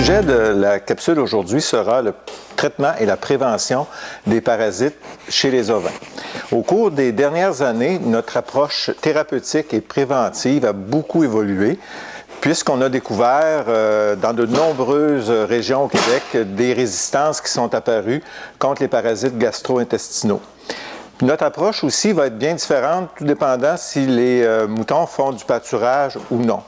sujet de la capsule aujourd'hui sera le traitement et la prévention des parasites chez les ovins. Au cours des dernières années, notre approche thérapeutique et préventive a beaucoup évolué puisqu'on a découvert dans de nombreuses régions au Québec des résistances qui sont apparues contre les parasites gastro-intestinaux. Notre approche aussi va être bien différente, tout dépendant si les moutons font du pâturage ou non.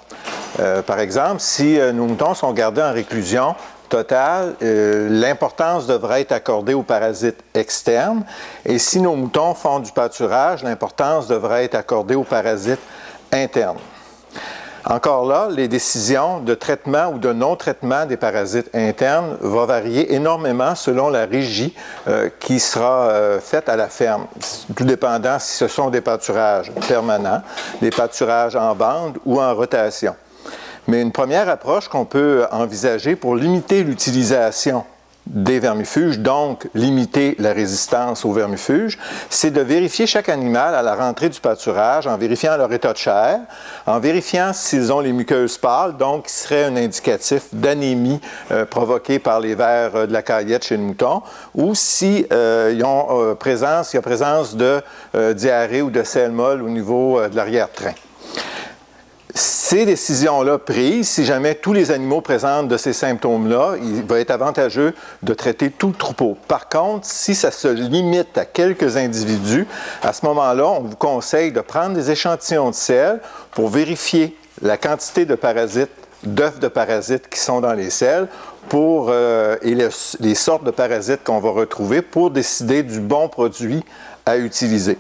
Par exemple, si nos moutons sont gardés en réclusion totale, l'importance devrait être accordée aux parasites externes. Et si nos moutons font du pâturage, l'importance devrait être accordée aux parasites internes. Encore là, les décisions de traitement ou de non-traitement des parasites internes vont varier énormément selon la régie qui sera faite à la ferme, tout dépendant si ce sont des pâturages permanents, des pâturages en bande ou en rotation. Mais une première approche qu'on peut envisager pour limiter l'utilisation des vermifuges, donc limiter la résistance aux vermifuges, c'est de vérifier chaque animal à la rentrée du pâturage en vérifiant leur état de chair, en vérifiant s'ils ont les muqueuses pâles, donc qui serait un indicatif d'anémie provoquée par les vers de la caillette chez le mouton, ou si il y a présence de diarrhée ou de selle molle au niveau de l'arrière-train. Ces décisions-là prises, si jamais tous les animaux présentent de ces symptômes-là, il va être avantageux de traiter tout le troupeau. Par contre, si ça se limite à quelques individus, à ce moment-là, on vous conseille de prendre des échantillons de selles pour vérifier la quantité de parasites, d'œufs de parasites qui sont dans les selles et les sortes de parasites qu'on va retrouver pour décider du bon produit à utiliser.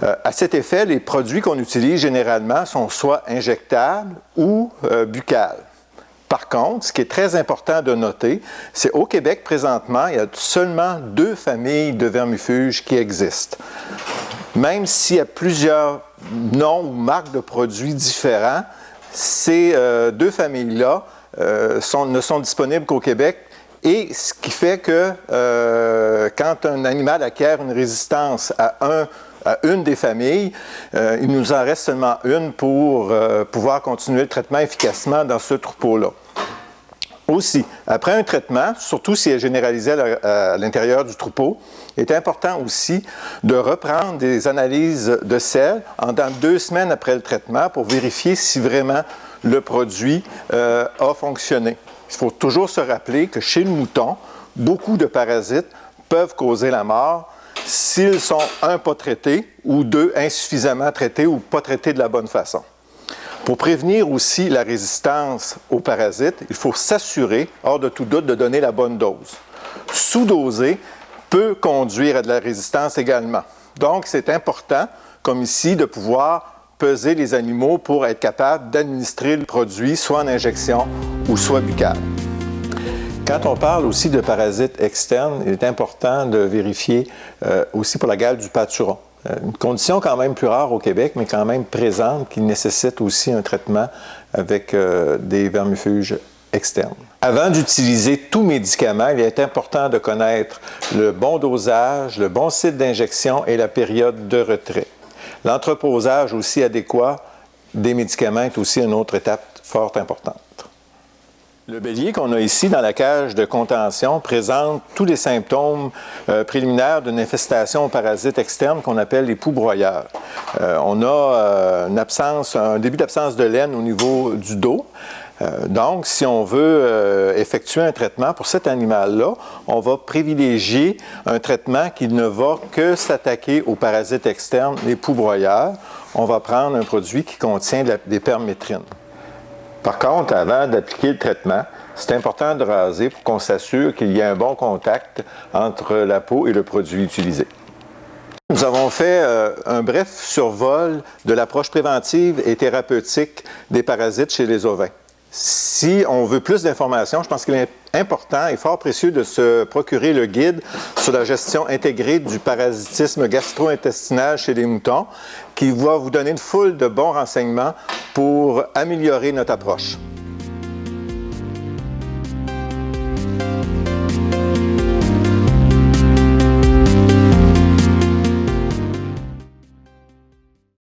À cet effet, les produits qu'on utilise généralement sont soit injectables ou buccales. Par contre, ce qui est très important de noter, c'est qu'au Québec, présentement, il y a seulement 2 familles de vermifuges qui existent. Même s'il y a plusieurs noms ou marques de produits différents, ces 2 familles-là ne sont disponibles qu'au Québec. Et ce qui fait que quand un animal acquiert une résistance à une des familles, il nous en reste seulement une pour pouvoir continuer le traitement efficacement dans ce troupeau-là. Aussi, après un traitement, surtout s'il est généralisé à l'intérieur du troupeau, il est important aussi de reprendre des analyses de selles dans 2 semaines après le traitement pour vérifier si vraiment le produit a fonctionné. Il faut toujours se rappeler que chez le mouton, beaucoup de parasites peuvent causer la mort s'ils sont, 1, pas traités, ou 2, insuffisamment traités ou pas traités de la bonne façon. Pour prévenir aussi la résistance aux parasites, il faut s'assurer, hors de tout doute, de donner la bonne dose. Sous-doser peut conduire à de la résistance également. Donc, c'est important, comme ici, de pouvoir peser les animaux pour être capable d'administrer le produit, soit en injection ou soit buccal. Quand on parle aussi de parasites externes, il est important de vérifier aussi pour la gale du pâturon. Une condition quand même plus rare au Québec, mais quand même présente, qui nécessite aussi un traitement avec des vermifuges externes. Avant d'utiliser tout médicament, il est important de connaître le bon dosage, le bon site d'injection et la période de retrait. L'entreposage aussi adéquat des médicaments est aussi une autre étape fort importante. Le bélier qu'on a ici dans la cage de contention présente tous les symptômes préliminaires d'une infestation aux parasites externes qu'on appelle les poux broyeurs. On a un début d'absence de laine au niveau du dos. Donc, si on veut effectuer un traitement pour cet animal-là, on va privilégier un traitement qui ne va que s'attaquer aux parasites externes, les poux broyeurs. On va prendre un produit qui contient des permétrines. Par contre, avant d'appliquer le traitement, c'est important de raser pour qu'on s'assure qu'il y ait un bon contact entre la peau et le produit utilisé. Nous avons fait un bref survol de l'approche préventive et thérapeutique des parasites chez les ovins. Si on veut plus d'informations, je pense qu'il est important et fort précieux de se procurer le guide sur la gestion intégrée du parasitisme gastro-intestinal chez les moutons, qui va vous donner une foule de bons renseignements pour améliorer notre approche.